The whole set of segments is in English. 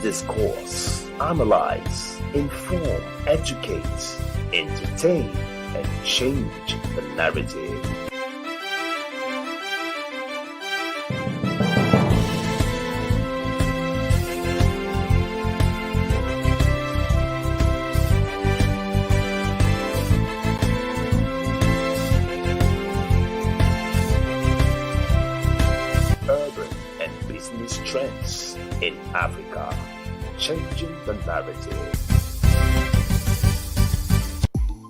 discourse, analyze, inform, educate, entertain, and change the narrative. Trends in Africa, changing the narrative.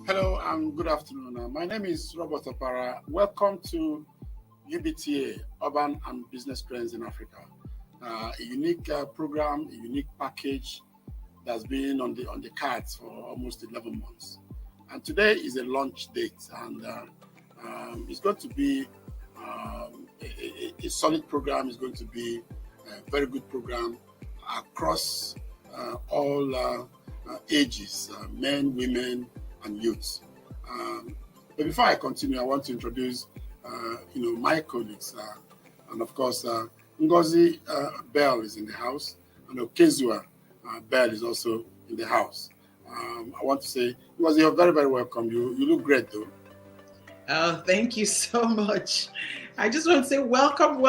Hello and good afternoon. My name is Robert Opara. Welcome to UBTA, Urban and Business Trends in Africa. A unique program, a unique package that's been on the cards for almost 11 months. And today is a launch date, and it's going to be a solid program. It's going to be a very good program across all ages, men, women, and youths. But before I continue, I want to introduce, my colleagues, and of course, Ngozi Bell is in the house, and Okezua Bell is also in the house. I want to say, Ngozi, you're very, very welcome. You look great, though. Oh, thank you so much. I just want to say welcome,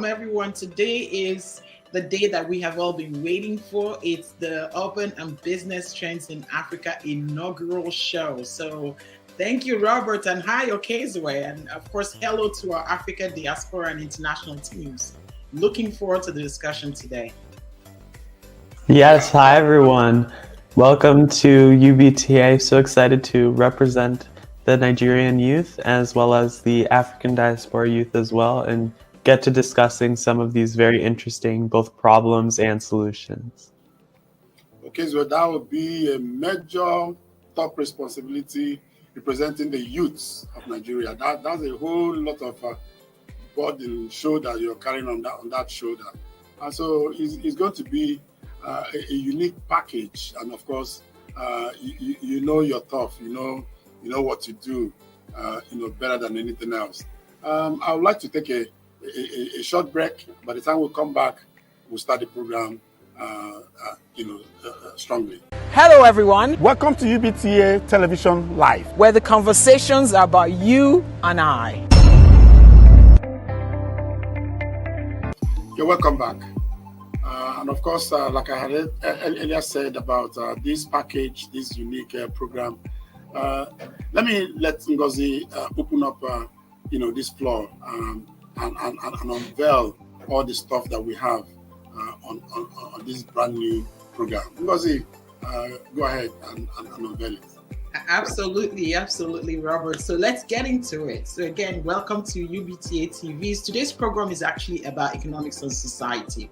everyone. Today is the day that we have all been waiting for. It's the Urban and Business Trends in Africa inaugural show. So thank you, Robert, and hi, Okezue. And of course, hello to our Africa diaspora and international teams. Looking forward to the discussion today. Yes, hi, everyone. Welcome to UBTA. So excited to represent the Nigerian youth as well as the African diaspora youth as well, and get to discussing some of these very interesting both problems and solutions. Okay, so that would be a major top responsibility representing the youths of Nigeria. That's a whole lot of burden shoulder you're carrying on that shoulder. And so it's going to be a unique package. And of course, you know you're tough, you know what to do, better than anything else. I would like to take a short break. By the time we come back, we'll start the program, strongly. Hello, everyone. Welcome to UBTA Television Live, where the conversations are about you and I. You're welcome back. And of course, like I had earlier said about this package, this unique program, let Ngozi open up, this floor and unveil all the stuff that we have on this brand new program. Ngozi, go ahead and unveil it. Absolutely, Robert. So let's get into it. So again, welcome to UBTA TVs. Today's program is actually about economics and society.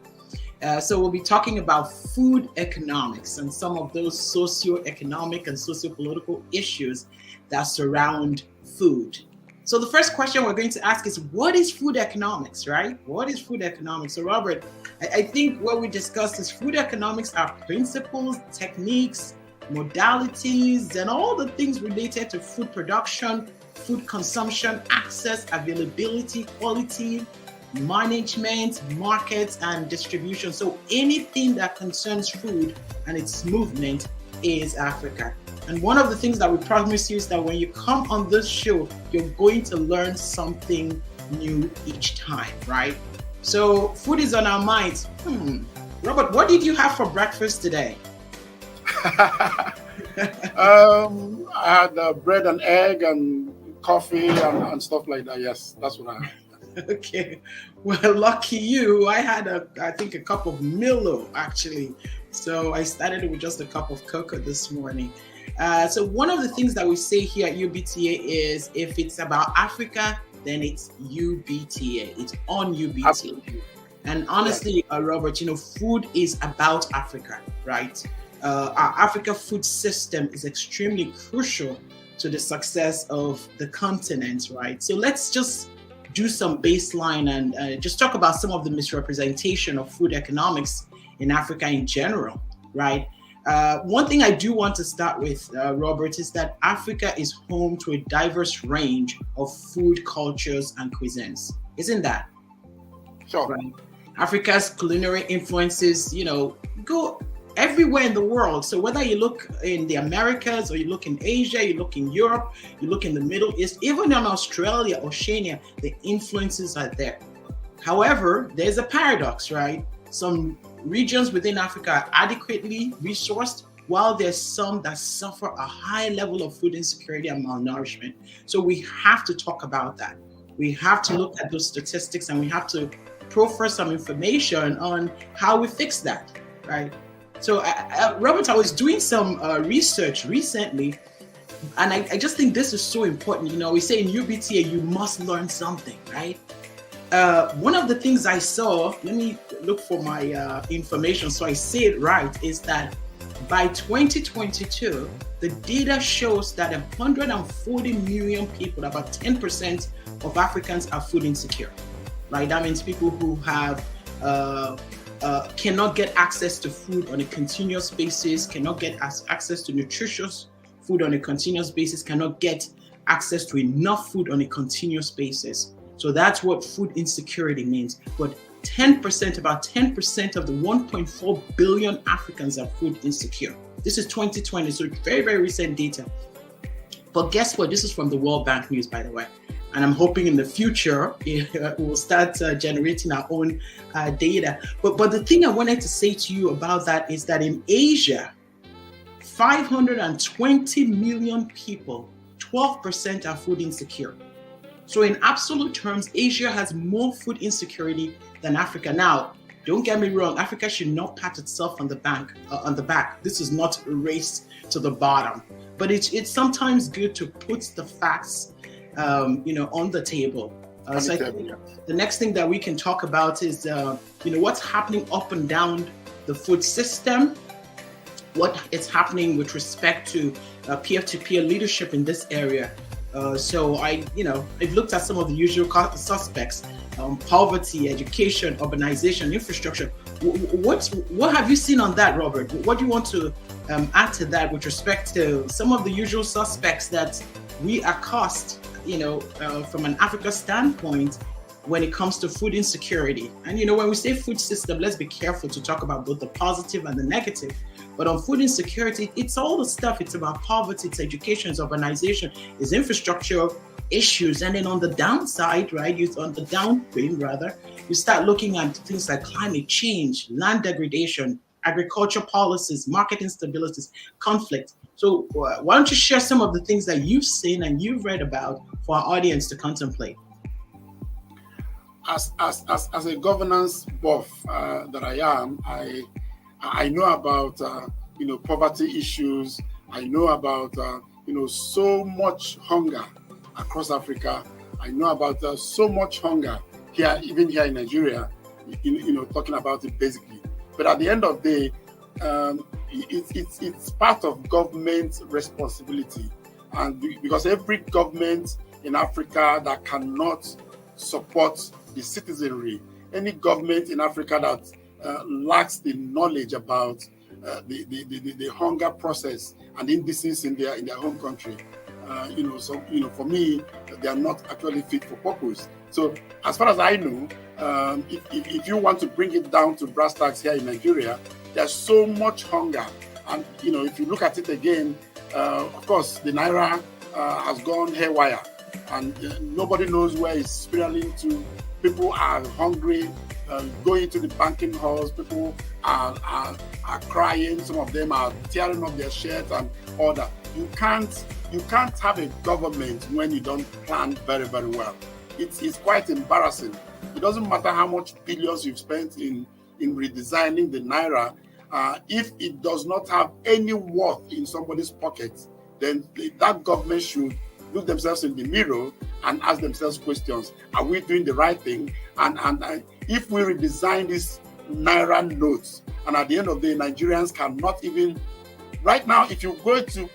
So we'll be talking about food economics and some of those socio-economic and socio-political issues that surround food. So the first question we're going to ask is, what is food economics, right? What is food economics? So Robert, I think what we discussed is food economics are principles, techniques, modalities, and all the things related to food production, food consumption, access, availability, quality, management, markets, and distribution. So anything that concerns food and its movement is Africa. And one of the things that we promise you is that when you come on this show, you're going to learn something new each time, right? So food is on our minds. Robert, what did you have for breakfast today? I had bread and egg and coffee and stuff like that. Yes, that's what I had. Okay, well, lucky you. I had I think a cup of Milo actually. So I started with just a cup of cocoa this morning. So one of the things that we say here at UBTA is if it's about Africa, then it's UBTA. It's on UBTA. Absolutely. And honestly, Robert, food is about Africa, right? Our Africa food system is extremely crucial to the success of the continent, right? So let's just do some baseline and just talk about some of the misrepresentation of food economics in Africa in general, right? One thing I do want to start with, Robert, is that Africa is home to a diverse range of food cultures and cuisines. Isn't that? Sure. Right? Africa's culinary influences, go everywhere in the world. So whether you look in the Americas or you look in Asia, you look in Europe, you look in the Middle East, even in Australia, Oceania, the influences are there. However, there's a paradox, right? Some regions within Africa are adequately resourced, while there's some that suffer a high level of food insecurity and malnourishment. So we have to talk about that. We have to look at those statistics, and we have to proffer some information on how we fix that, right? So, Robert, I was doing some research recently, and I just think this is so important. We say in UBTA, you must learn something, right? One of the things I saw, let me look for my information so I say it right, is that by 2022, the data shows that 140 million people, about 10% of Africans, are food insecure. Right? That means people who have cannot get access to food on a continuous basis, cannot get access to nutritious food on a continuous basis, cannot get access to enough food on a continuous basis. So that's what food insecurity means. But 10%, about 10% of the 1.4 billion Africans are food insecure. This is 2020, so very, very recent data. But guess what? This is from the World Bank News, by the way. And I'm hoping in the future, we'll start generating our own data. But the thing I wanted to say to you about that is that in Asia, 520 million people, 12% are food insecure. So in absolute terms, Asia has more food insecurity than Africa. Now, don't get me wrong, Africa should not pat itself on the back. This is not a race to the bottom. But it's sometimes good to put the facts on the table. So I think the next thing that we can talk about is, what's happening up and down the food system, what is happening with respect to peer-to-peer leadership in this area. So I've looked at some of the usual suspects: poverty, education, urbanization, infrastructure. What have you seen on that, Robert? What do you want to add to that with respect to some of the usual suspects that we accost, from an Africa standpoint when it comes to food insecurity? And when we say food system, let's be careful to talk about both the positive and the negative. But on food insecurity, it's all the stuff. It's about poverty, it's education, it's urbanization, it's infrastructure issues. And then on the downside, right, on the downstream rather, you start looking at things like climate change, land degradation, agriculture policies, market instabilities, conflict. So why don't you share some of the things that you've seen and you've read about for our audience to contemplate? As a governance buff that I am, I know about poverty issues. I know about so much hunger across Africa. I know about so much hunger here, even here in Nigeria. Talking about it basically. But at the end of the day, it's part of government responsibility, and because every government in Africa that cannot support the citizenry, any government in Africa that lacks the knowledge about the hunger process and indecency in their home country, for me, they are not actually fit for purpose. So as far as I know, if you want to bring it down to brass tacks here in Nigeria, there's so much hunger. And, if you look at it again, of course, the Naira has gone haywire, and nobody knows where it's spiraling to. People are hungry, going to the banking halls. People are crying. Some of them are tearing up their shirts and all that. You can't have a government when you don't plan very, very well. It's quite embarrassing. It doesn't matter how much billions you've spent in redesigning the Naira. If it does not have any worth in somebody's pocket, then that government should look themselves in the mirror and ask themselves questions. Are we doing the right thing? And if we redesign these Naira notes, and at the end of the day, Nigerians cannot even, right now, if you go to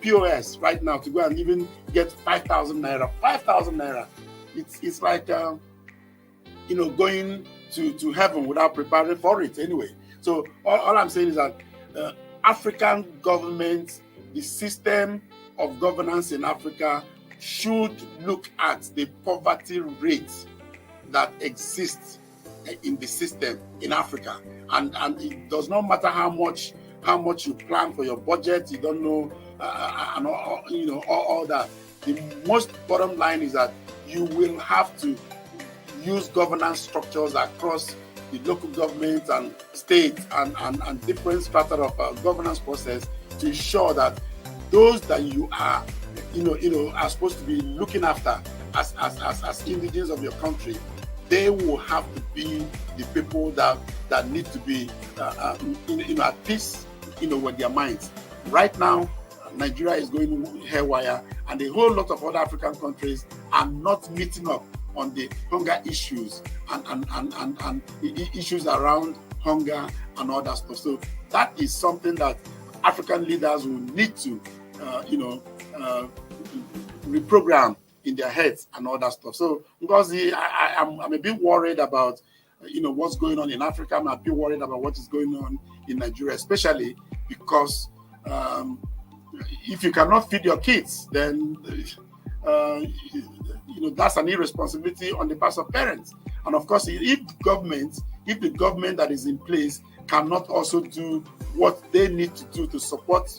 POS right now to go and even get 5,000 Naira, it's like going to heaven without preparing for it anyway. So all I'm saying is that African governments, the system of governance in Africa should look at the poverty rate that exists in the system in Africa, and it does not matter how much you plan for your budget, you don't know, and all that. The most bottom line is that you will have to use governance structures across the local government and state and different strata of governance process to ensure that those that you are are supposed to be looking after as indigenous of your country, they will have to be the people that need to be at peace with their minds. Right now, Nigeria is going haywire, and a whole lot of other African countries are not meeting up on the hunger issues and issues around hunger and all that stuff. So that is something that African leaders will need to reprogram in their heads and all that stuff. So because I'm a bit worried about what's going on in Africa. I'm a bit worried about what is going on in Nigeria, especially because if you cannot feed your kids, then that's an irresponsibility on the part of parents. And of course, if the government that is in place cannot also do what they need to do to support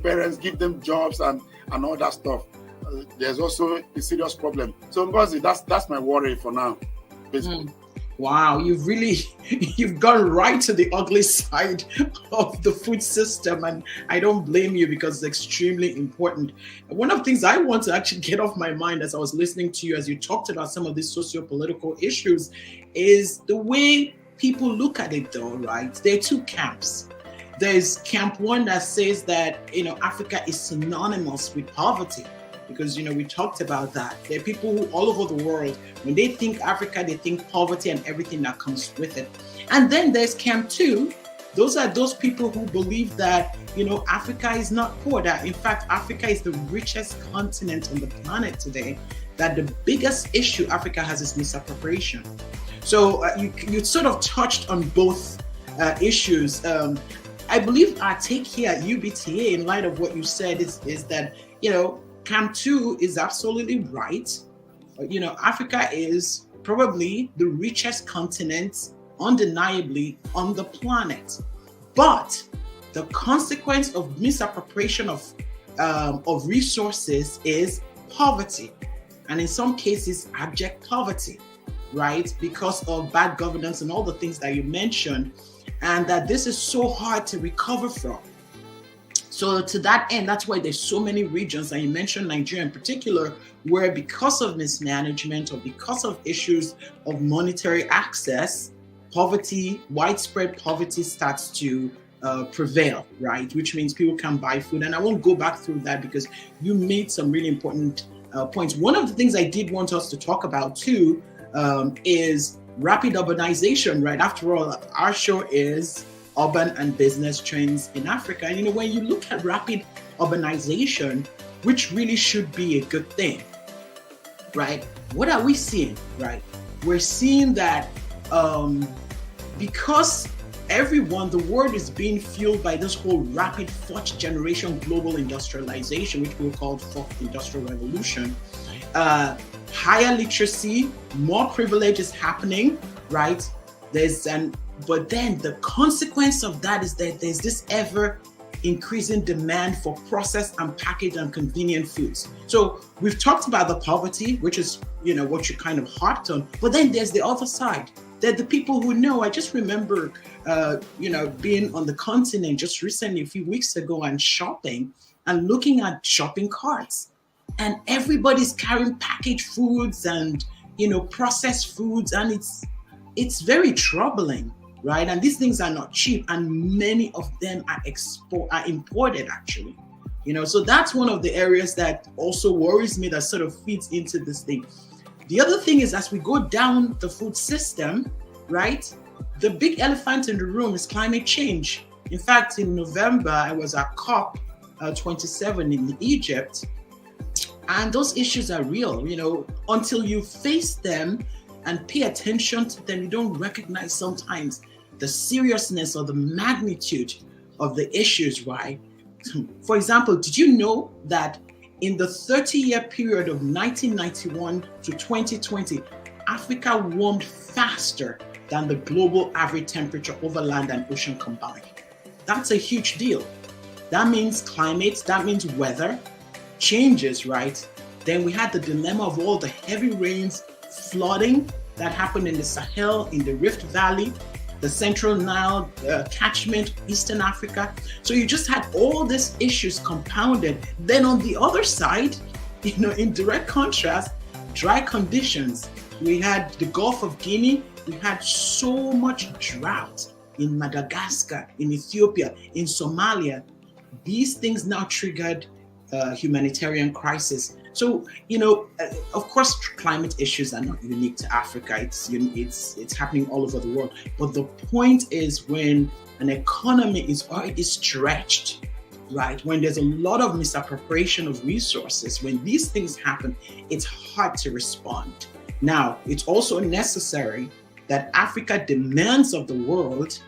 parents, give them jobs and all that stuff, there's also a serious problem. So Ngozi, that's my worry for now, basically. Wow, you've gone right to the ugly side of the food system, and I don't blame you because it's extremely important. One of the things I want to actually get off my mind as I was listening to you, as you talked about some of these socio-political issues, is the way people look at it though, right? There are two camps. There's camp one that says that, Africa is synonymous with poverty. Because, we talked about that. There are people who all over the world, when they think Africa, they think poverty and everything that comes with it. And then there's camp two. Those are those people who believe that, Africa is not poor. That, in fact, Africa is the richest continent on the planet today. That the biggest issue Africa has is misappropriation. So you sort of touched on both issues. I believe our take here at UBTA, in light of what you said, is that, Camp 2 is absolutely right. Africa is probably the richest continent, undeniably, on the planet. But the consequence of misappropriation of resources is poverty, and in some cases, abject poverty, right? Because of bad governance and all the things that you mentioned, and that this is so hard to recover from. So to that end, that's why there's so many regions, and you mentioned Nigeria in particular, where because of mismanagement or because of issues of monetary access, poverty, widespread poverty starts to prevail, right? Which means people can't buy food. And I won't go back through that because you made some really important points. One of the things I did want us to talk about too is rapid urbanization, right? After all, our show is urban and business trends in Africa. And when you look at rapid urbanization, which really should be a good thing, right? What are we seeing, right? We're seeing that because the world is being fueled by this whole rapid fourth generation global industrialization, which we'll call fourth industrial revolution, higher literacy, more privilege is happening, right? But then the consequence of that is that there's this ever increasing demand for processed and packaged and convenient foods. So we've talked about the poverty, which is, what you kind of harped on, but then there's the other side. They're the people who know. I just remember, being on the continent just recently, a few weeks ago, and shopping and looking at shopping carts, and everybody's carrying packaged foods and, processed foods, and it's very troubling. Right, and these things are not cheap, and many of them are imported actually. So that's one of the areas that also worries me, that sort of feeds into this thing. The other thing is, as we go down the food system, right, the big elephant in the room is climate change. In fact, in November, I was at COP 27 in Egypt, and those issues are real. Until you face them and pay attention to them, you don't recognize sometimes the seriousness or the magnitude of the issues, right? For example, did you know that in the 30-year period of 1991 to 2020, Africa warmed faster than the global average temperature over land and ocean combined. That's a huge deal. That means climate, that means weather changes, right? Then we had the dilemma of all the heavy rains, flooding that happened in the Sahel, in the Rift Valley, the Central Nile catchment, Eastern Africa. So you just had all these issues compounded. Then on the other side, in direct contrast, dry conditions. We had the Gulf of Guinea. We had so much drought in Madagascar, in Ethiopia, in Somalia. These things now triggered humanitarian crisis. So, of course, climate issues are not unique to Africa. It's happening all over the world. But the point is, when an economy is already stretched, right? When there's a lot of misappropriation of resources, when these things happen, it's hard to respond. Now, it's also necessary that Africa demands of the world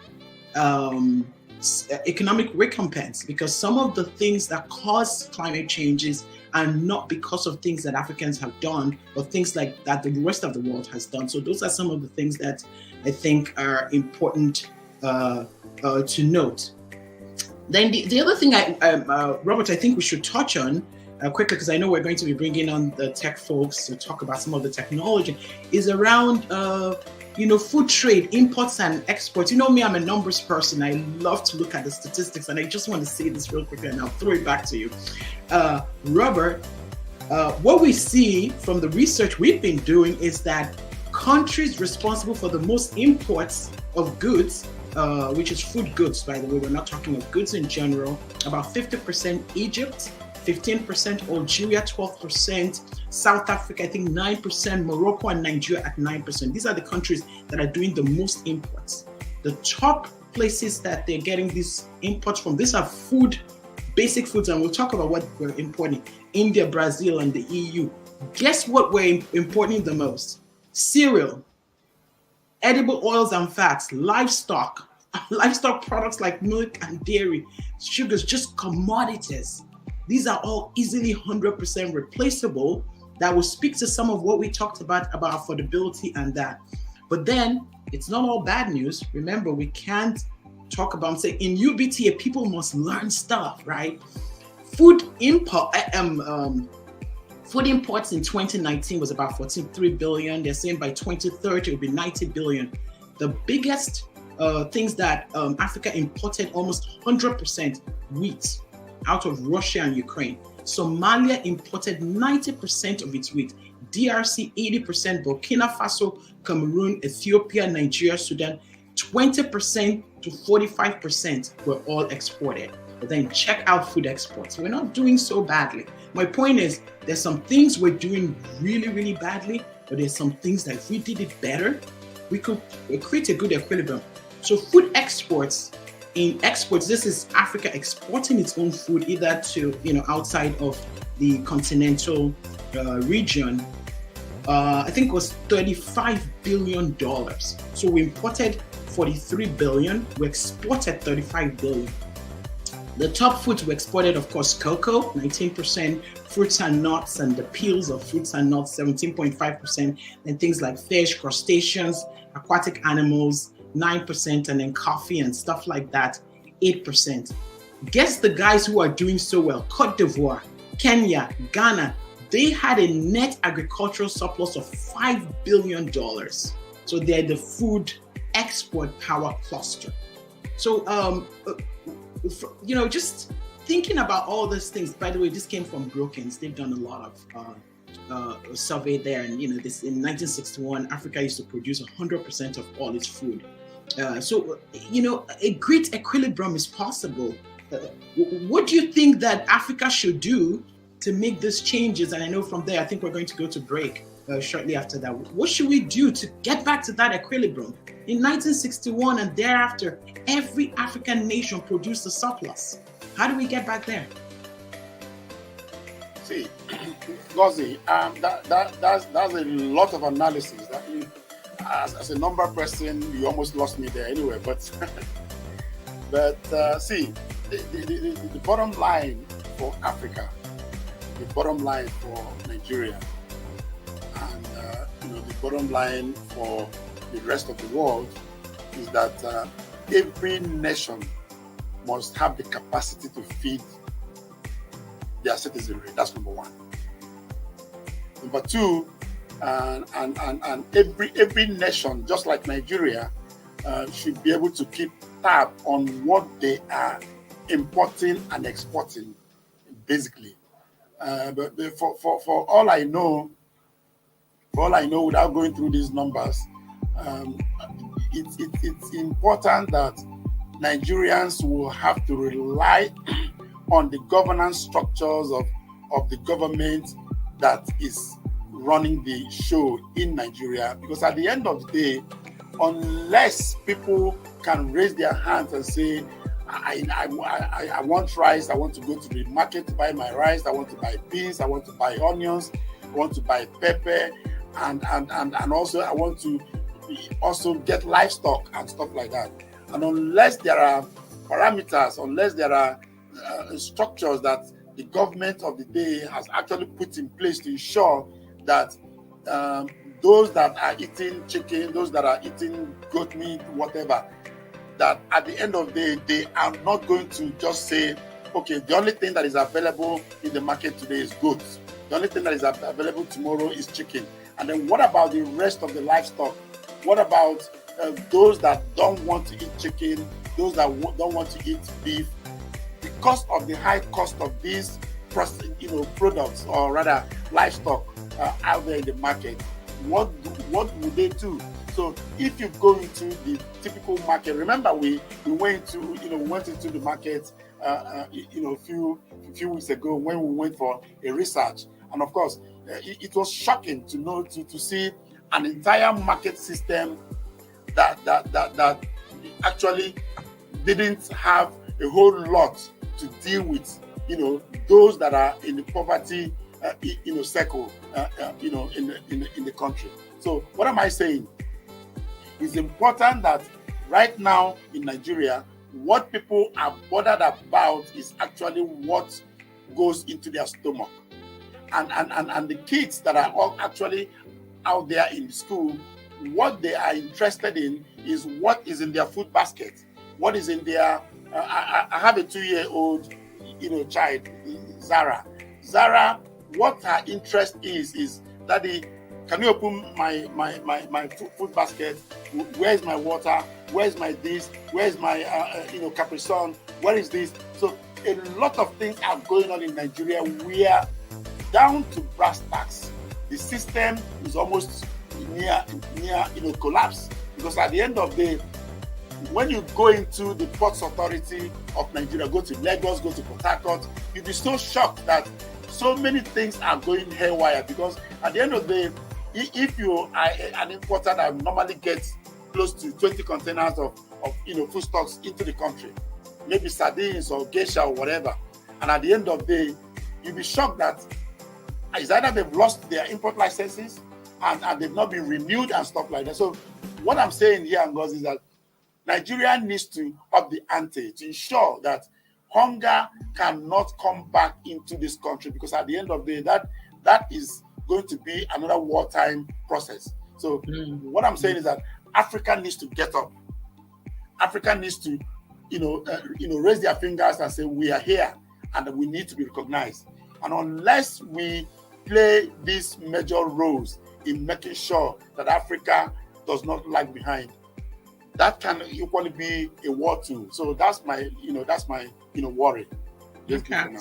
economic recompense, because some of the things that cause climate changes are not because of things that Africans have done, but things like that the rest of the world has done. So those are some of the things that I think are important to note. Then the other thing, Robert, I think we should touch on quickly, because I know we're going to be bringing on the tech folks to talk about some of the technology, is around food trade, imports and exports. You know me, I'm a numbers person. I love to look at the statistics, and I just want to say this real quickly, and I'll throw it back to you. Robert, what we see from the research we've been doing is that countries responsible for the most imports of goods, which is food goods, by the way, we're not talking of goods in general, about 50% Egypt, 15% Algeria, 12%, South Africa, I think 9%, Morocco and Nigeria at 9%. These are the countries that are doing the most imports. The top places that they're getting these imports from, these are food, basic foods, and we'll talk about what we're importing. India, Brazil, and the EU. Guess what we're importing the most? Cereal, edible oils and fats, livestock products like milk and dairy, sugars, just commodities. These are all easily 100% replaceable. That will speak to some of what we talked about affordability and that. But then it's not all bad news. Remember, we can't talk about, say, in UBTA, people must learn stuff, right? Food imports in 2019 was about 43 billion. They're saying by 2030 it will be 90 billion. The biggest things that Africa imported, almost 100% wheat out of Russia and Ukraine. Somalia imported 90% of its wheat. DRC 80%, Burkina Faso, Cameroon, Ethiopia, Nigeria, Sudan, 20% to 45% were all exported. But then check out food exports. We're not doing so badly. My point is, there's some things we're doing really, really badly, but there's some things that if we did it better, we could create a good equilibrium. So food exports, this is Africa exporting its own food either to, outside of the continental region. I think it was $35 billion. So we imported 43 billion, we exported 35 billion. The top foods we exported, of course, cocoa, 19%, fruits and nuts and the peels of fruits and nuts, 17.5%, and things like fish, crustaceans, aquatic animals, 9%, and then coffee and stuff like that, 8%. Guess the guys who are doing so well: Cote d'Ivoire, Kenya, Ghana. They had a net agricultural surplus of $5 billion. So they're the food export power cluster. So, just thinking about all these things. By the way, this came from Brookings. They've done a lot of survey there. And, this in 1961, Africa used to produce 100% of all its food. So, a great equilibrium is possible. What do you think that Africa should do to make these changes? And I know from there, I think we're going to go to break shortly after that. What should we do to get back to that equilibrium? In 1961 and thereafter, every African nation produced a surplus. How do we get back there? See, Gozi, that's a lot of analysis. That you, as a number person, you almost lost me there anyway. But see, the bottom line for Africa, the bottom line for Nigeria, and the bottom line for the rest of the world is that every nation must have the capacity to feed their citizenry. That's number one. Number two, and every nation, just like Nigeria, should be able to keep tab on what they are importing and exporting, basically. But for all I know, without going through these numbers, it's important that Nigerians will have to rely on the governance structures of the government that is running the show in Nigeria. Because at the end of the day, unless people can raise their hands and say, I want rice, I want to go to the market to buy my rice, I want to buy beans, I want to buy onions, I want to buy pepper, and also I want to also get livestock and stuff like that. And unless there are parameters, unless there are structures that the government of the day has actually put in place to ensure that those that are eating chicken, those that are eating goat meat, whatever, that at the end of the day, they are not going to just say, okay, the only thing that is available in the market today is goats. The only thing that is available tomorrow is chicken. And then what about the rest of the livestock? What about those that don't want to eat chicken, those that don't want to eat beef? Because of the high cost of these products, or rather livestock out there in the market, what would they do? So if you go into the typical market, remember we went into the market a few weeks ago when we went for a research, and of course it was shocking to see an entire market system that actually didn't have a whole lot to deal with those that are in the poverty circle in the country. So what am I saying? It's important that right now in Nigeria, what people are bothered about is actually what goes into their stomach. And the kids that are all actually out there in school, what they are interested in is what is in their food basket, what is in their I have a 2-year-old child, Zara, what her interest is, Daddy, can you open my food basket? Where is my water? Where is my this? Where is my Capri Sun? Where is this? So a lot of things are going on in Nigeria. We are down to brass tacks. The system is almost near collapse, because at the end of the day, when you go into the Ports Authority of Nigeria, go to Lagos, go to Port Harcourt, you'll be so shocked that so many things are going haywire. Because at the end of the day, if you are an importer that normally gets close to 20 containers of foodstuffs into the country, maybe sardines or geisha or whatever, and at the end of the day, you'll be shocked that it's either they've lost their import licenses and they've not been renewed and stuff like that. So what I'm saying here, Ngozi, is that Nigeria needs to up the ante to ensure that hunger cannot come back into this country, because at the end of the day, that is going to be another wartime process. So what I'm saying is that Africa needs to get up. Africa needs to, raise their fingers and say, we are here and we need to be recognized. And unless we play these major roles in making sure that Africa does not lag behind, that can equally be a war tool. So that's my worry. Okay.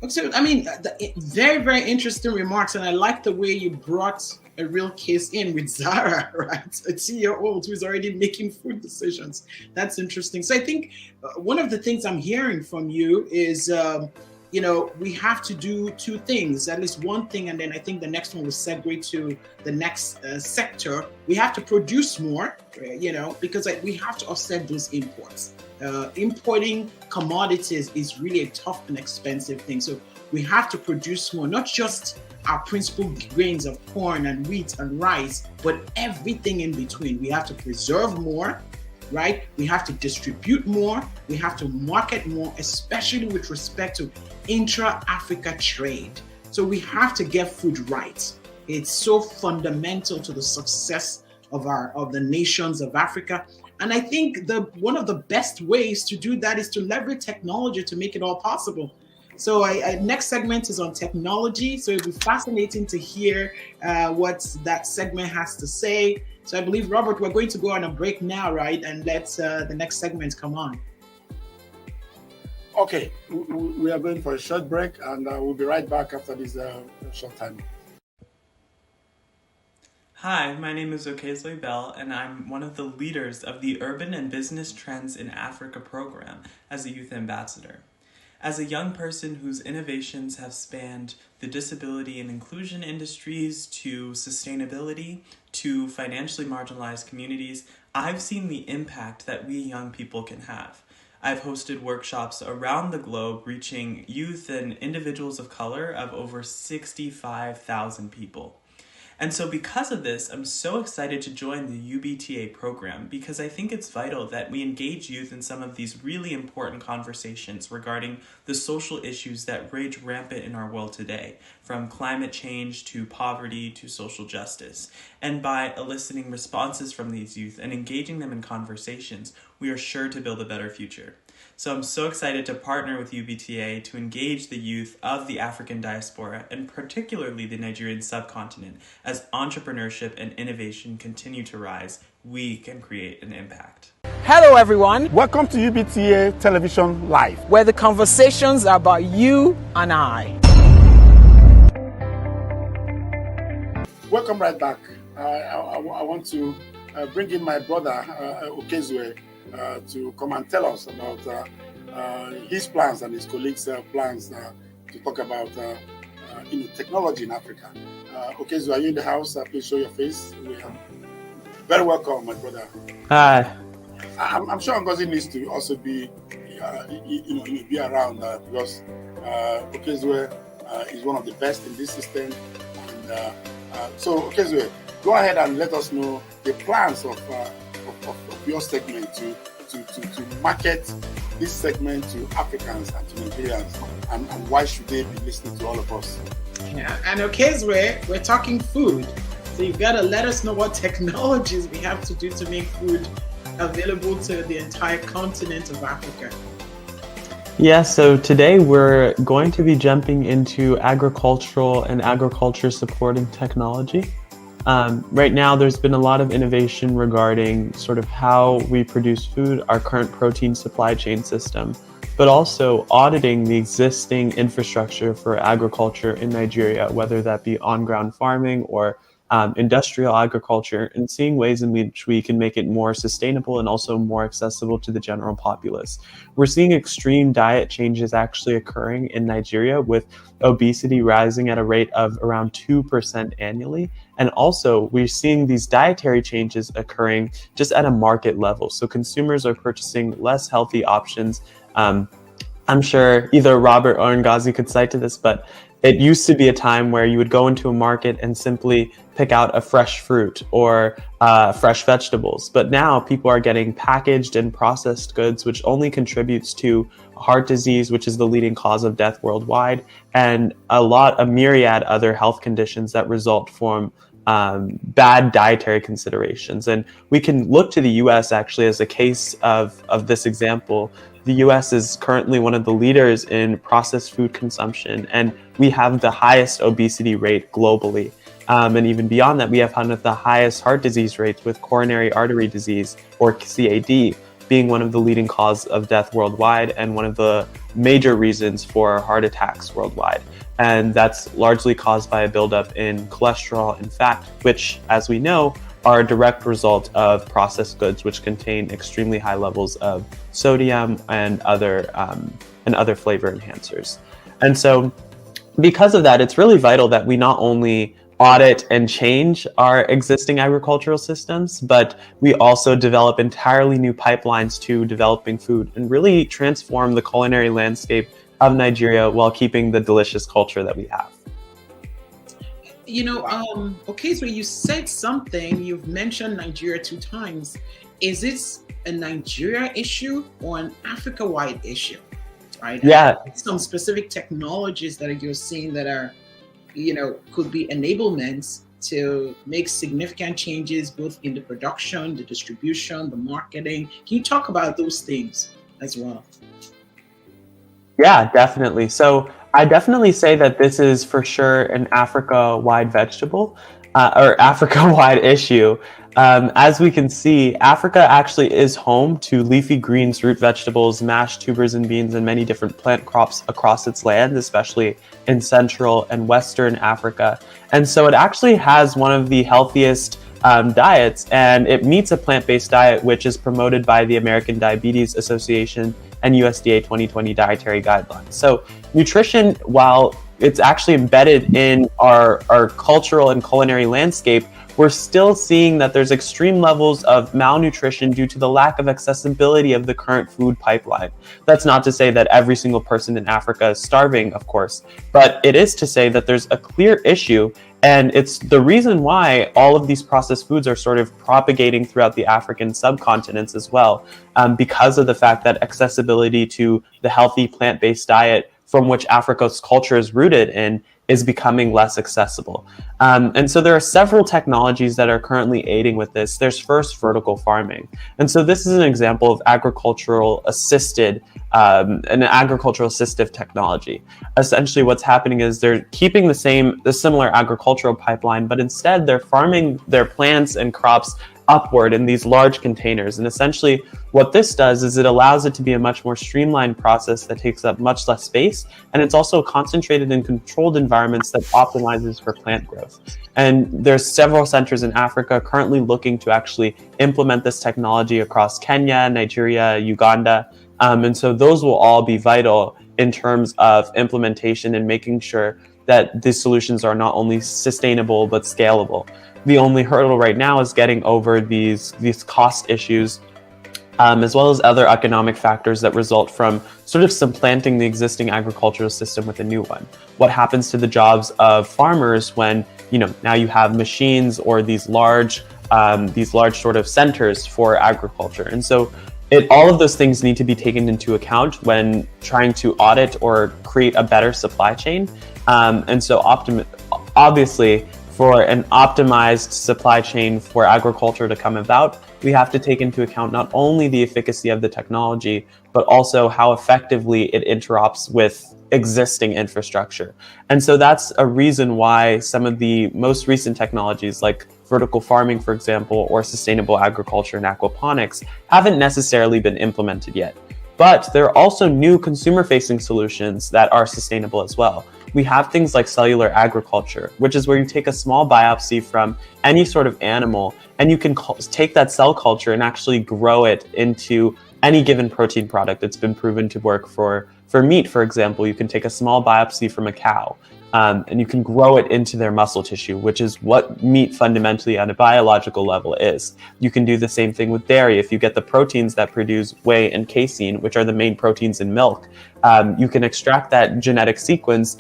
So I mean, very, very interesting remarks, and I like the way you brought a real case in with Zara, right? A 2-year-old who's already making food decisions. That's interesting. So I think one of the things I'm hearing from you is, we have to do two things, at least one thing, and then I think the next one will segue to the next sector. We have to produce more, because we have to offset those imports. Importing commodities is really a tough and expensive thing. So we have to produce more, not just our principal grains of corn and wheat and rice, but everything in between. We have to preserve more, right? We have to distribute more. We have to market more, especially with respect to intra-Africa trade. So we have to get food right. It's so fundamental to the success of the nations of Africa. And I think one of the best ways to do that is to leverage technology to make it all possible. So next segment is on technology. So it'll be fascinating to hear what that segment has to say. So I believe, Robert, we're going to go on a break now, right? And let the next segment come on. Okay, we are going for a short break, and we'll be right back after this short time. Hi, my name is Okezwe Bell, and I'm one of the leaders of the Urban and Business Trends in Africa program as a youth ambassador. As a young person whose innovations have spanned the disability and inclusion industries to sustainability to financially marginalized communities, I've seen the impact that we young people can have. I've hosted workshops around the globe reaching youth and individuals of color of over 65,000 people. And so because of this, I'm so excited to join the UBTA program because I think it's vital that we engage youth in some of these really important conversations regarding the social issues that rage rampant in our world today, from climate change to poverty to social justice. And by eliciting responses from these youth and engaging them in conversations, we are sure to build a better future. So I'm so excited to partner with UBTA to engage the youth of the African diaspora, and particularly the Nigerian subcontinent. As entrepreneurship and innovation continue to rise, we can create an impact. Hello, everyone, Welcome to UBTA Television Live. where the conversations are about you and I. Welcome right back. I want to bring in my brother, Okezwe, to come and tell us about his plans and his colleagues' plans to talk about technology in Africa. Okezwe, are you in the house? Please show your face. Very welcome, my brother. Hi. I'm sure Ngozi needs to also be around because Okezwe is one of the best in this system. And so, Okezwe, go ahead and let us know the plans of your segment to market this segment to Africans and to Nigerians, and why should they be listening to all of us? Yeah, and Okezwe, we're talking food. So you've got to let us know what technologies we have to do to make food available to the entire continent of Africa. Yeah, so today we're going to be jumping into agricultural and agriculture supporting technology. Right now, there's been a lot of innovation regarding sort of how we produce food, our current protein supply chain system, but also auditing the existing infrastructure for agriculture in Nigeria, whether that be on-ground farming or industrial agriculture, and seeing ways in which we can make it more sustainable and also more accessible to the general populace. We're seeing extreme diet changes actually occurring in Nigeria, with obesity rising at a rate of around 2% annually. And also we're seeing these dietary changes occurring just at a market level. So consumers are purchasing less healthy options. I'm sure either Robert or Ngozi could cite to this, but it used to be a time where you would go into a market and simply pick out a fresh fruit or fresh vegetables. But now people are getting packaged and processed goods, which only contributes to heart disease, which is the leading cause of death worldwide, and a myriad other health conditions that result from bad dietary considerations. And we can look to the US actually as a case of this example. The US is currently one of the leaders in processed food consumption, and we have the highest obesity rate globally. And even beyond that, we have one of the highest heart disease rates, with coronary artery disease, or CAD, being one of the leading causes of death worldwide and one of the major reasons for heart attacks worldwide. And that's largely caused by a buildup in cholesterol and fat, which, as we know, are a direct result of processed goods, which contain extremely high levels of sodium and other flavor enhancers. And so because of that, it's really vital that we not only audit and change our existing agricultural systems, but we also develop entirely new pipelines to developing food and really transform the culinary landscape of Nigeria while keeping the delicious culture that we have. Okay, so you said something, you've mentioned Nigeria 2 times. Is this a Nigeria issue or an Africa-wide issue? Right? Yeah. Some specific technologies that you're seeing that are could be enablements to make significant changes both in the production, the distribution, the marketing. Can you talk about those things as well? Yeah, definitely. So I definitely say that this is for sure an Africa-wide vegetable or Africa-wide issue. As we can see, Africa actually is home to leafy greens, root vegetables, mashed tubers and beans, and many different plant crops across its land, especially in Central and Western Africa. And so it actually has one of the healthiest diets, and it meets a plant-based diet, which is promoted by the American Diabetes Association and USDA 2020 dietary guidelines. So nutrition, while it's actually embedded in our cultural and culinary landscape, we're still seeing that there's extreme levels of malnutrition due to the lack of accessibility of the current food pipeline. That's not to say that every single person in Africa is starving, of course, but it is to say that there's a clear issue, and it's the reason why all of these processed foods are sort of propagating throughout the African subcontinents as well, because of the fact that accessibility to the healthy plant-based diet from which Africa's culture is rooted in is becoming less accessible. And so there are several technologies that are currently aiding with this. There's first vertical farming. And so this is an example of agricultural assistive technology. Essentially what's happening is they're keeping the similar agricultural pipeline, but instead they're farming their plants and crops upward in these large containers. And essentially what this does is it allows it to be a much more streamlined process that takes up much less space. And it's also concentrated in controlled environments that optimizes for plant growth. And there's several centers in Africa currently looking to actually implement this technology across Kenya, Nigeria, Uganda. And so those will all be vital in terms of implementation and making sure that these solutions are not only sustainable, but scalable. The only hurdle right now is getting over these cost issues, as well as other economic factors that result from sort of supplanting the existing agricultural system with a new one. What happens to the jobs of farmers when now you have machines or these large sort of centers for agriculture? And so all of those things need to be taken into account when trying to audit or create a better supply chain. And so obviously, for an optimized supply chain for agriculture to come about, we have to take into account not only the efficacy of the technology, but also how effectively it interops with existing infrastructure. And so that's a reason why some of the most recent technologies like vertical farming, for example, or sustainable agriculture and aquaponics haven't necessarily been implemented yet. But there are also new consumer-facing solutions that are sustainable as well. We have things like cellular agriculture, which is where you take a small biopsy from any sort of animal, and you can take that cell culture and actually grow it into any given protein product. It's been proven to work for meat, for example. You can take a small biopsy from a cow, and you can grow it into their muscle tissue, which is what meat fundamentally on a biological level is. You can do the same thing with dairy. If you get the proteins that produce whey and casein, which are the main proteins in milk, you can extract that genetic sequence,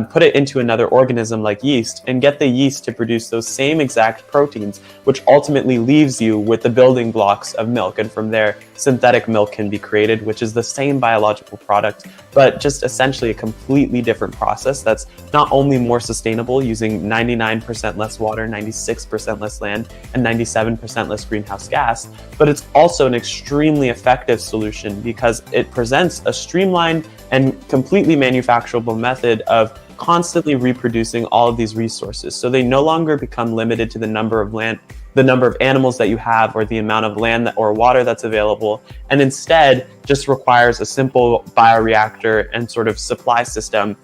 put it into another organism like yeast, and get the yeast to produce those same exact proteins, which ultimately leaves you with the building blocks of milk. And from there, synthetic milk can be created, which is the same biological product, but just essentially a completely different process that's not only more sustainable, using 99% less water, 96% less land, and 97% less greenhouse gas, but it's also an extremely effective solution because it presents a streamlined and completely manufacturable method of constantly reproducing all of these resources. So they no longer become limited to the number of animals that you have, or the amount of land or water that's available, and instead just requires a simple bioreactor and sort of supply system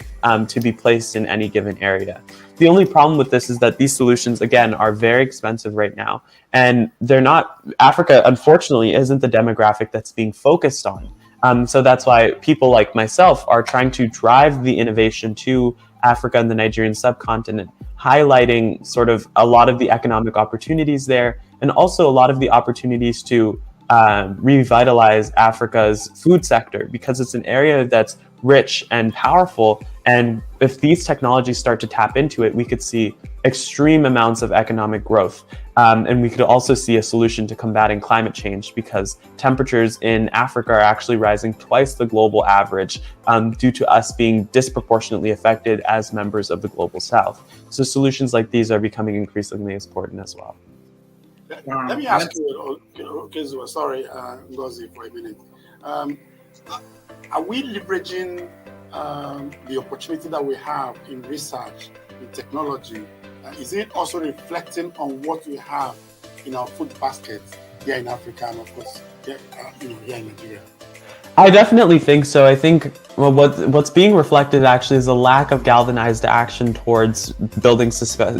to be placed in any given area. The only problem with this is that these solutions, again, are very expensive right now, and Africa, unfortunately, isn't the demographic that's being focused on. So that's why people like myself are trying to drive the innovation to Africa and the Nigerian subcontinent, highlighting sort of a lot of the economic opportunities there, and also a lot of the opportunities to revitalize Africa's food sector, because it's an area that's rich and powerful. And if these technologies start to tap into it, we could see extreme amounts of economic growth. And we could also see a solution to combating climate change, because temperatures in Africa are actually rising twice the global average due to us being disproportionately affected as members of the global south. So solutions like these are becoming increasingly important as well. Let me ask you, sorry, Ngozi, for a minute. Are we leveraging the opportunity that we have in research, in technology? Is it also reflecting on what we have in our food basket here in Africa and, of course, here in Nigeria? I definitely think so. I think what's being reflected actually is a lack of galvanized action towards building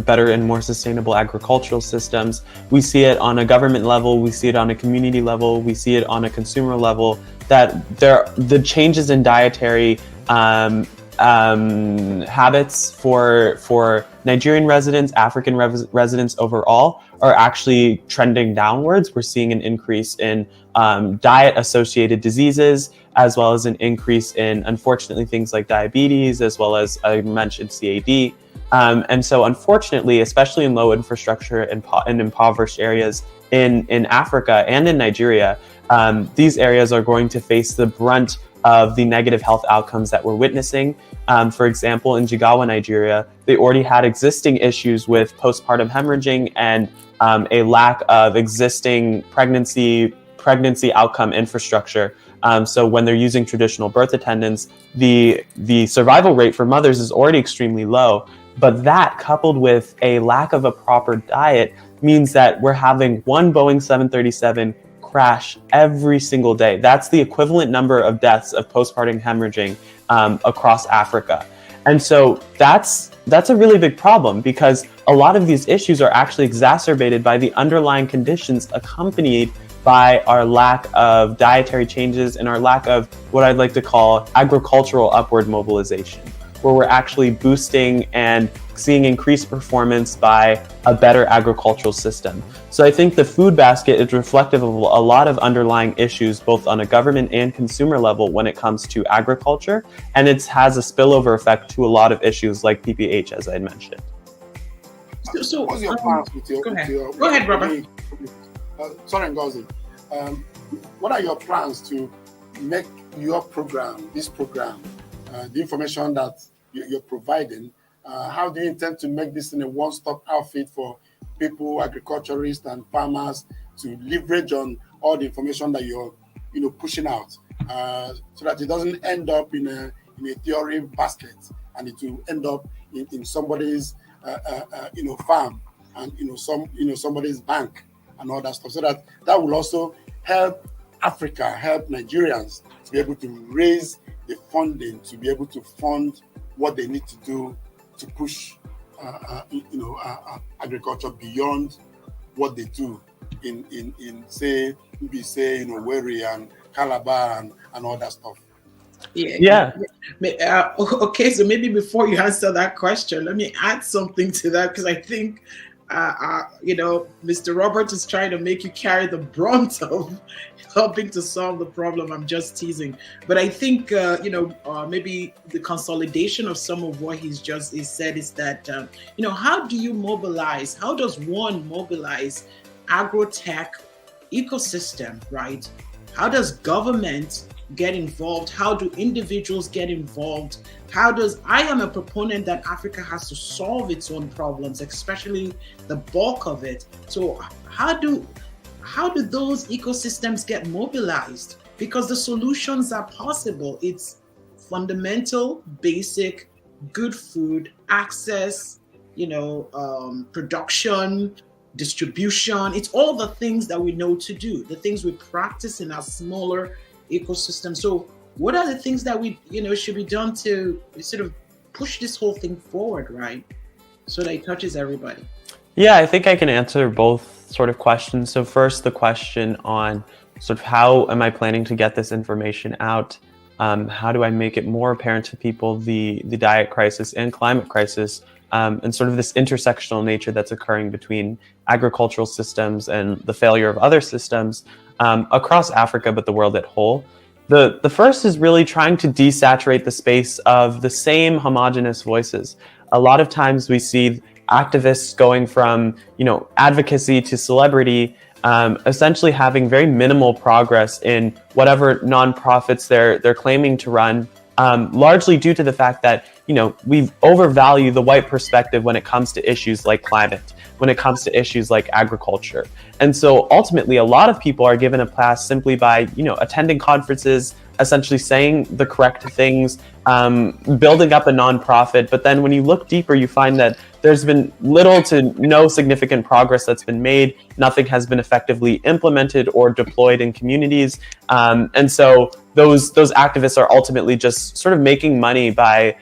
better and more sustainable agricultural systems. We see it on a government level, we see it on a community level, we see it on a consumer level, that the changes in dietary habits for Nigerian residents, African residents overall, are actually trending downwards. We're seeing an increase in diet-associated diseases, as well as an increase in, unfortunately, things like diabetes, as well as I mentioned CAD. And so, unfortunately, especially in low infrastructure and impoverished areas in Africa and in Nigeria, these areas are going to face the brunt of the negative health outcomes that we're witnessing. For example, in Jigawa, Nigeria, they already had existing issues with postpartum hemorrhaging and a lack of existing pregnancy outcome infrastructure. So when they're using traditional birth attendants, the survival rate for mothers is already extremely low. But that, coupled with a lack of a proper diet, means that we're having one Boeing 737 crash every single day. That's the equivalent number of deaths of postpartum hemorrhaging across Africa. And so that's a really big problem, because a lot of these issues are actually exacerbated by the underlying conditions accompanied by our lack of dietary changes and our lack of what I'd like to call agricultural upward mobilization, where we're actually boosting and seeing increased performance by a better agricultural system. So I think the food basket is reflective of a lot of underlying issues, both on a government and consumer level when it comes to agriculture, and it has a spillover effect to a lot of issues like PPH, as I mentioned. So what's your plans with your... Go ahead, Robert. Sorry, Ngozi. What are your plans to make your program, this program, the information that you're providing, how do you intend to make this in a one-stop outfit for people, agriculturists and farmers, to leverage on all the information that you're pushing out, so that it doesn't end up in a theory basket, and it will end up in somebody's farm and somebody's bank and all that stuff, so that will also help Africa, help Nigerians to be able to raise the funding, to be able to fund what they need to do to push agriculture beyond what they do in say Weri and Calabar and all that stuff. Yeah. Okay, so maybe before you answer that question, let me add something to that, because I think Mr. Robert is trying to make you carry the brunt of helping to solve the problem. I'm just teasing, but I think maybe the consolidation of some of what he's said is that how do you mobilize? How does one mobilize agro-tech ecosystem, right? How does government get involved? How do individuals get involved? I am a proponent that Africa has to solve its own problems, especially the bulk of it. So how do those ecosystems get mobilized? Because the solutions are possible. It's fundamental, basic, good food, access, production, distribution. It's all the things that we know to do, the things we practice in our smaller ecosystem. So what are the things that we should be done to sort of push this whole thing forward, right, so that it touches everybody? Yeah, I think I can answer both sort of questions. So first, the question on sort of how am I planning to get this information out? How do I make it more apparent to people the diet crisis and climate crisis and sort of this intersectional nature that's occurring between agricultural systems and the failure of other systems across Africa, but the world at whole. The first is really trying to desaturate the space of the same homogenous voices. A lot of times we see activists going from, advocacy to celebrity, essentially having very minimal progress in whatever nonprofits they're claiming to run, largely due to the fact that, we overvalue the white perspective when it comes to issues like climate, when it comes to issues like agriculture. And so ultimately, a lot of people are given a pass simply by, attending conferences, essentially saying the correct things, building up a nonprofit. But then when you look deeper, you find that there's been little to no significant progress that's been made. Nothing has been effectively implemented or deployed in communities. And so those activists are ultimately just sort of making money by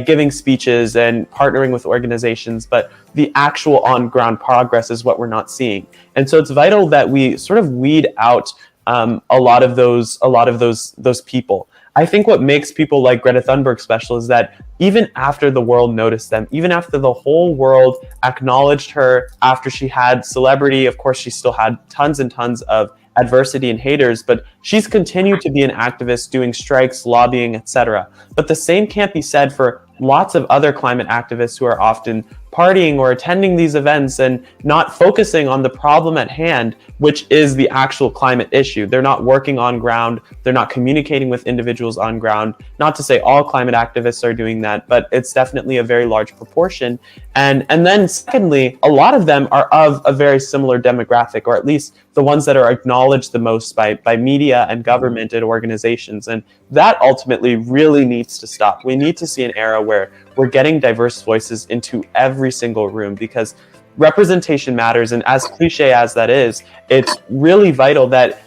giving speeches and partnering with organizations, but the actual on-ground progress is what we're not seeing. And so it's vital that we sort of weed out a lot of those people. I think what makes people like Greta Thunberg special is that even after the world noticed them, even after the whole world acknowledged her, after she had celebrity, of course, she still had tons and tons of adversity and haters, but she's continued to be an activist doing strikes, lobbying, etc. But the same can't be said for lots of other climate activists who are often partying or attending these events and not focusing on the problem at hand, which is the actual climate issue. They're not working on ground. They're not communicating with individuals on ground. Not to say all climate activists are doing that, but it's definitely a very large proportion. And then secondly, a lot of them are of a very similar demographic, or at least the ones that are acknowledged the most by media and government and organizations. And that ultimately really needs to stop. We need to see an era where we're getting diverse voices into every single room, because representation matters. And as cliche as that is, it's really vital that,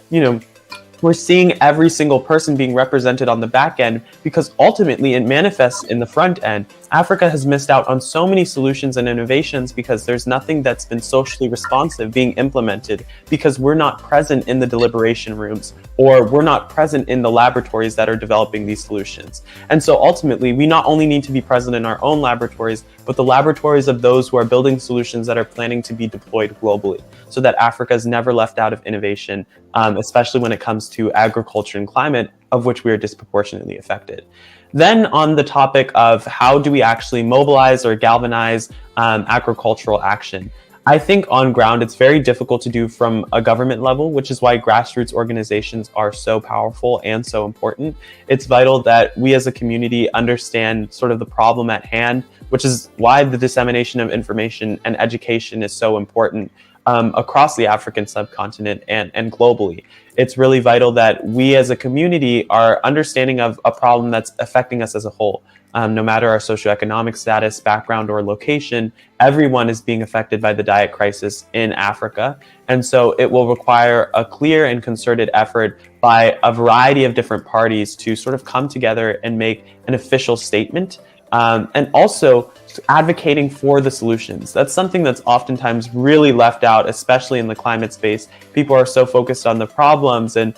we're seeing every single person being represented on the back end, because ultimately it manifests in the front end. Africa has missed out on so many solutions and innovations because there's nothing that's been socially responsive being implemented, because we're not present in the deliberation rooms, or we're not present in the laboratories that are developing these solutions. And so ultimately, we not only need to be present in our own laboratories, but the laboratories of those who are building solutions that are planning to be deployed globally, so that Africa is never left out of innovation, especially when it comes to agriculture and climate, of which we are disproportionately affected. Then on the topic of how do we actually mobilize or galvanize agricultural action, I think on ground it's very difficult to do from a government level, which is why grassroots organizations are so powerful and so important. It's vital that we as a community understand sort of the problem at hand, which is why the dissemination of information and education is so important across the African subcontinent and globally. It's really vital that we as a community are understanding of a problem that's affecting us as a whole. No matter our socioeconomic status, background, or location, everyone is being affected by the diet crisis in Africa. And so it will require a clear and concerted effort by a variety of different parties to sort of come together and make an official statement. And also advocating for the solutions. That's something that's oftentimes really left out, especially in the climate space. People are so focused on the problems and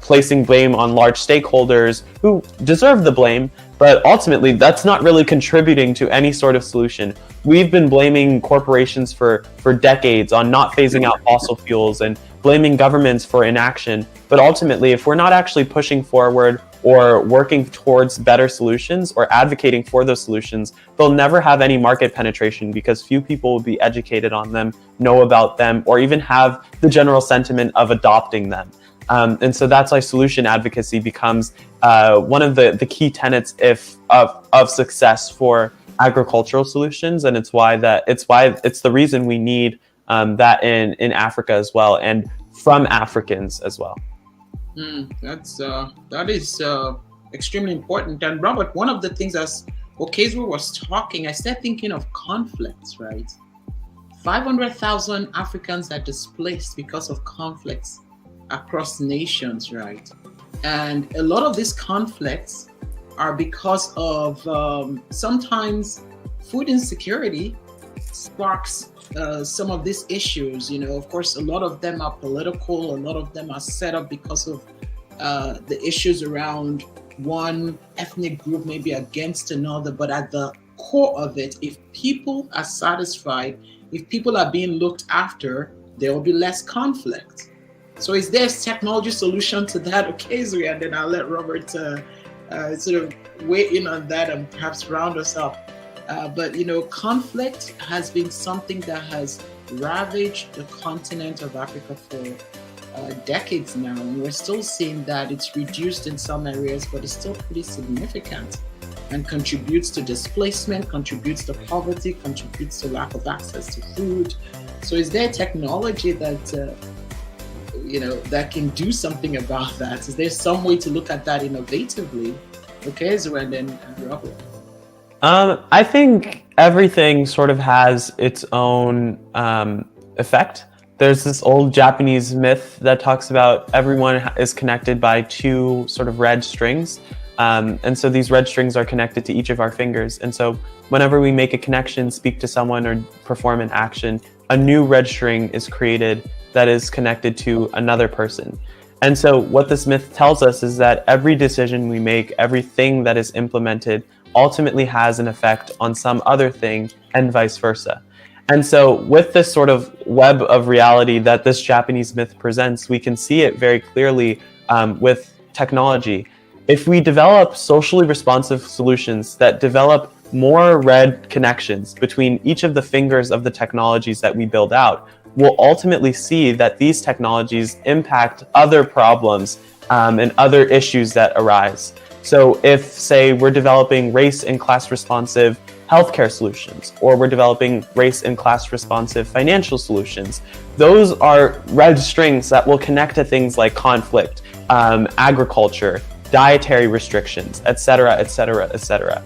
placing blame on large stakeholders who deserve the blame, but ultimately that's not really contributing to any sort of solution. We've been blaming corporations for decades on not phasing out fossil fuels and blaming governments for inaction. But ultimately, if we're not actually pushing forward or working towards better solutions or advocating for those solutions, they'll never have any market penetration, because few people will be educated on them, know about them, or even have the general sentiment of adopting them. And so that's why solution advocacy becomes one of the key tenets of success for agricultural solutions. And it's the reason we need that in Africa as well, and from Africans as well. That is extremely important. And Robert, one of the things as Okezue was talking, I started thinking of conflicts, right? 500,000 Africans are displaced because of conflicts across nations, right? And a lot of these conflicts are because of sometimes food insecurity sparks some of these issues. Of course, a lot of them are political, a lot of them are set up because of the issues around one ethnic group maybe against another, but at the core of it, if people are satisfied, if people are being looked after, there will be less conflict. So is there a technology solution to that? Okay, and then I'll let Robert sort of weigh in on that and perhaps round us up. But conflict has been something that has ravaged the continent of Africa for decades now, and we're still seeing that it's reduced in some areas, but it's still pretty significant and contributes to displacement, contributes to poverty, contributes to lack of access to food. So is there technology that that can do something about that? Is there some way to look at that innovatively? Okay, so and then Robert. I think everything sort of has its own effect. There's this old Japanese myth that talks about everyone is connected by two sort of red strings. And so these red strings are connected to each of our fingers. And so whenever we make a connection, speak to someone, or perform an action, a new red string is created that is connected to another person. And so what this myth tells us is that every decision we make, everything that is implemented, ultimately has an effect on some other thing, and vice versa. And so with this sort of web of reality that this Japanese myth presents, we can see it very clearly with technology. If we develop socially responsive solutions that develop more red connections between each of the fingers of the technologies that we build out, we'll ultimately see that these technologies impact other problems and other issues that arise. So if, say, we're developing race and class responsive healthcare solutions, or we're developing race and class responsive financial solutions, those are red strings that will connect to things like conflict, agriculture, dietary restrictions, et cetera, et cetera, et cetera.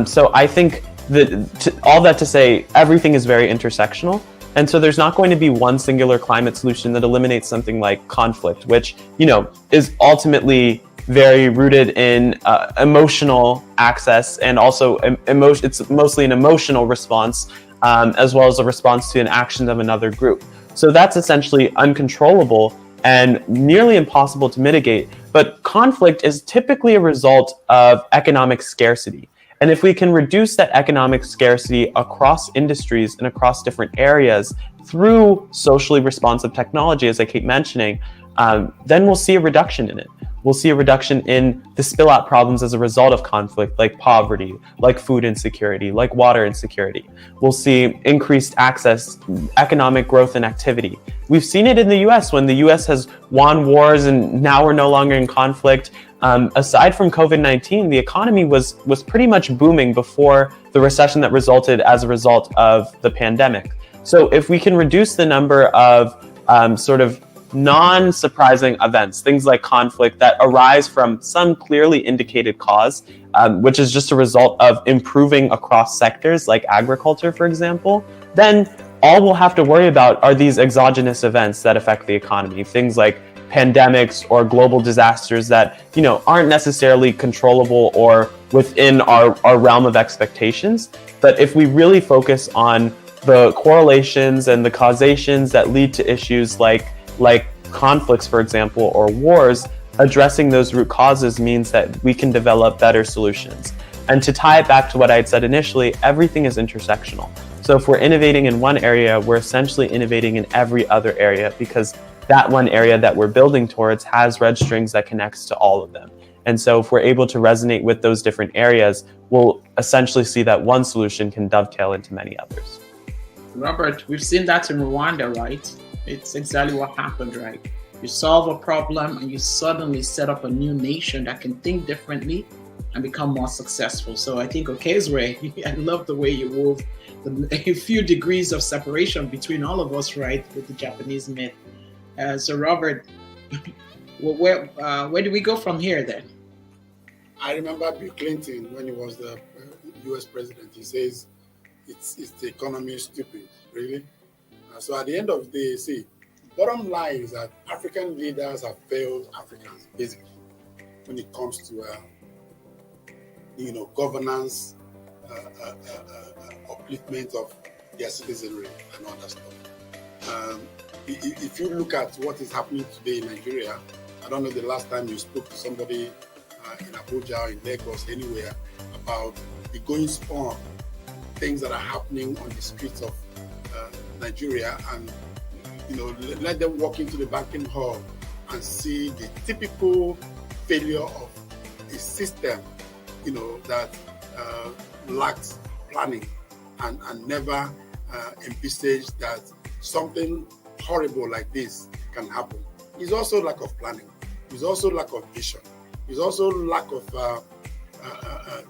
So I think that all that to say, everything is very intersectional. And so there's not going to be one singular climate solution that eliminates something like conflict, which, is ultimately very rooted in emotional access, and also it's mostly an emotional response, as well as a response to an action of another group. So that's essentially uncontrollable and nearly impossible to mitigate. But conflict is typically a result of economic scarcity. And if we can reduce that economic scarcity across industries and across different areas through socially responsive technology, as I keep mentioning, then we'll see a reduction in it. We'll see a reduction in the spill out problems as a result of conflict, like poverty, like food insecurity, like water insecurity. We'll see increased access, economic growth and activity. We've seen it in the US when the US has won wars and now we're no longer in conflict. Aside from COVID-19, the economy was pretty much booming before the recession that resulted as a result of the pandemic. So if we can reduce the number of sort of non-surprising events, things like conflict that arise from some clearly indicated cause, which is just a result of improving across sectors like agriculture, for example, then all we'll have to worry about are these exogenous events that affect the economy, things like pandemics or global disasters that, aren't necessarily controllable or within our realm of expectations. But if we really focus on the correlations and the causations that lead to issues like conflicts, for example, or wars, addressing those root causes means that we can develop better solutions. And to tie it back to what I had said initially, everything is intersectional. So if we're innovating in one area, we're essentially innovating in every other area, because that one area that we're building towards has red strings that connects to all of them. And so if we're able to resonate with those different areas, we'll essentially see that one solution can dovetail into many others. Robert, we've seen that in Rwanda, right? It's exactly what happened, right? You solve a problem and you suddenly set up a new nation that can think differently and become more successful. So I think, Okezwe, I love the way you wove a few degrees of separation between all of us, right, with the Japanese myth. So Robert, where do we go from here then? I remember Bill Clinton, when he was the US president, he says, it's the economy stupid, really. So at the end of the day, see, bottom line is that African leaders have failed Africans, basically, when it comes to, governance, upliftment of their citizenry and all that stuff. If you look at what is happening today in Nigeria, I don't know the last time you spoke to somebody in Abuja, in Lagos, anywhere, about the going storm things that are happening on the streets of Nigeria, and let them walk into the banking hall and see the typical failure of a system, that lacks planning and never envisaged that something horrible like this can happen. It's also lack of planning. It's also lack of vision. It's also lack of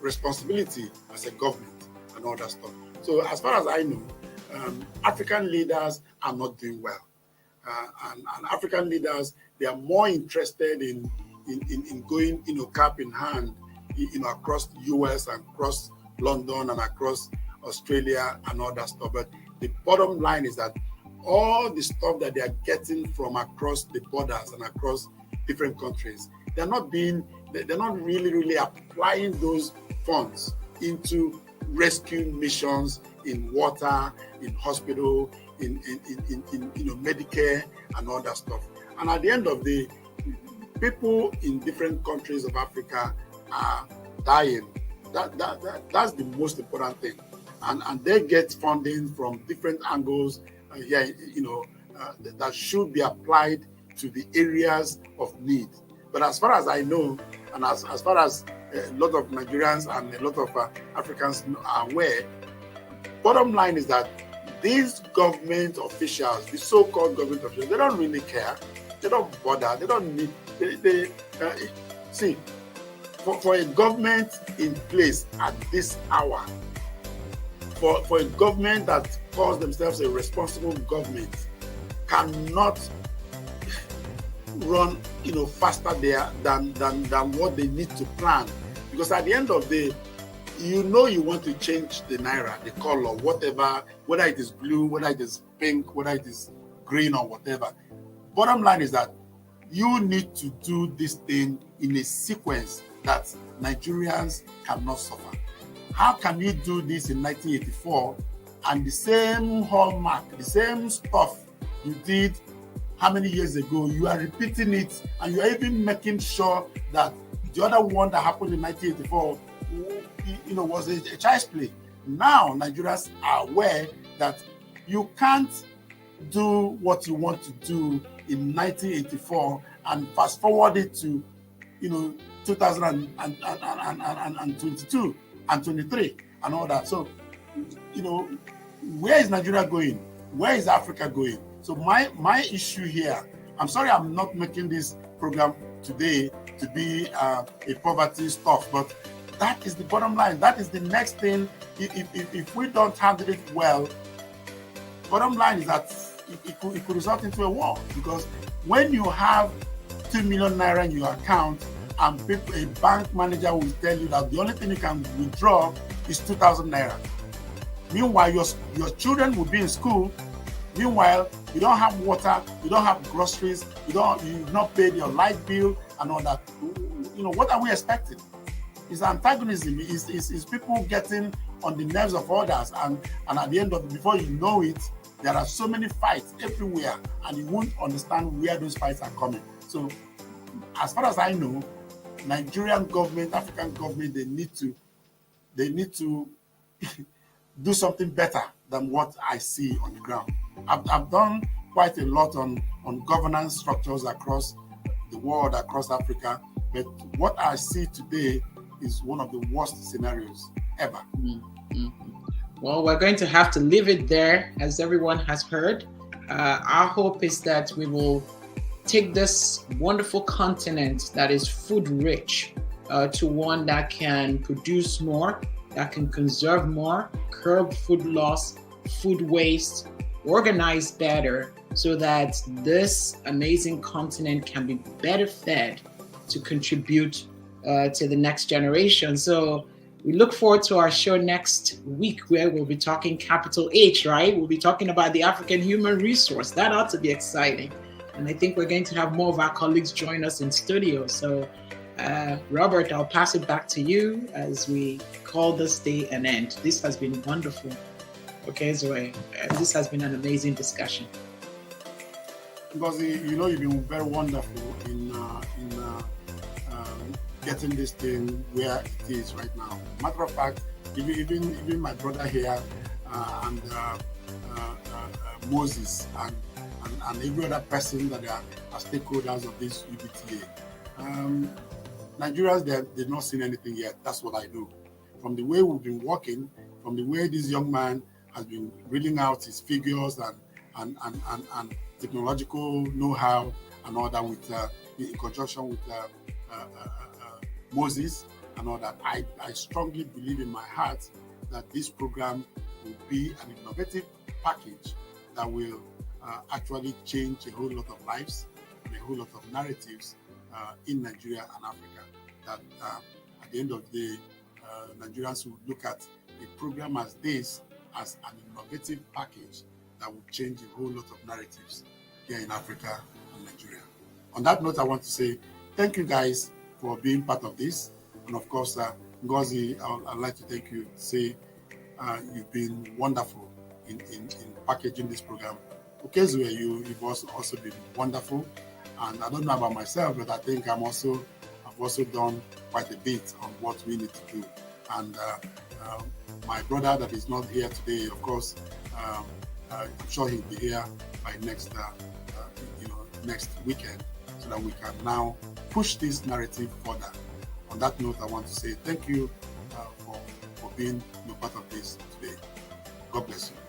responsibility as a government and all that stuff. So as far as I know, African leaders are not doing well. And African leaders, they are more interested in going, cap in hand, across the US and across London and across Australia and all that stuff. But the bottom line is that all the stuff that they are getting from across the borders and across different countries, they're not really applying those funds into rescue missions in water, in hospital, in Medicare and all that stuff. And at the end of the day, people in different countries of Africa are dying. That's the most important thing. And they get funding from different angles that should be applied to the areas of need. But as far as I know, and as far as a lot of Nigerians and a lot of Africans are aware, bottom line is that these government officials, the so-called government officials, they don't really care. They don't bother. They don't need. See, for a government in place at this hour, for a government that calls themselves a responsible government, cannot run faster there than what they need to plan. Because at the end of the day, you want to change the naira, the color, whatever, whether it is blue, whether it is pink, whether it is green or whatever. Bottom line is that you need to do this thing in a sequence that Nigerians cannot suffer. How can you do this in 1984 and the same hallmark, the same stuff you did how many years ago, you are repeating it, and you are even making sure that the other one that happened in 1984 was a child's play. Now Nigerians are aware that you can't do what you want to do in 1984 and fast forward it to 2022 and 23 and all that. So where is Nigeria going? Where is Africa going? So my issue here, I'm sorry I'm not making this program today to be a poverty stuff, but that is the bottom line. That is the next thing. If we don't handle it well, bottom line is that it could result into a war. Because when you have 2 million naira in your account and a bank manager will tell you that the only thing you can withdraw is 2,000 naira. Meanwhile, your children will be in school. Meanwhile, you don't have water, you don't have groceries, you've not paid your light bill and all that. What are we expecting? It's antagonism. It's people getting on the nerves of others, and at the end of it, before you know it, there are so many fights everywhere, and you won't understand where those fights are coming. So, as far as I know, Nigerian government, African government, they need to do something better than what I see on the ground. I've done quite a lot on governance structures across the world, across Africa, but what I see today is one of the worst scenarios ever. Mm-hmm. Well, we're going to have to leave it there, as everyone has heard. Our hope is that we will take this wonderful continent that is food rich to one that can produce more, that can conserve more, curb food loss, food waste, organize better, so that this amazing continent can be better fed to contribute to the next generation. So we look forward to our show next week, where we'll be talking capital H, right? We'll be talking about the African human resource. That ought to be exciting. And I think we're going to have more of our colleagues join us in studio. So Robert, I'll pass it back to you as we call this day an end. This has been wonderful. Okay, Zoe, this has been an amazing discussion. Because you've been very wonderful in getting this thing where it is right now. Matter of fact, even my brother here and Moses and every other person that are stakeholders of this UBTA. Nigerians, they've not seen anything yet. That's what I know. From the way we've been working, from the way this young man has been reading out his figures and technological know-how and all that in conjunction with Moses and all that, I strongly believe in my heart that this program will be an innovative package that will actually change a whole lot of lives and a whole lot of narratives in Nigeria and Africa. That at the end of the day, Nigerians will look at a program as this as an innovative package that will change a whole lot of narratives here in Africa and Nigeria. On that note, I want to say thank you guys for being part of this. And of course, Ngozi, I'd like to thank you, say you've been wonderful in packaging this program. Occasionally, you've also been wonderful. And I don't know about myself, but I think I've also done quite a bit on what we need to do. And my brother that is not here today, of course, I'm sure he'll be here by next weekend, so that we can now push this narrative further. On that note, I want to say thank you for being part of this today. God bless you.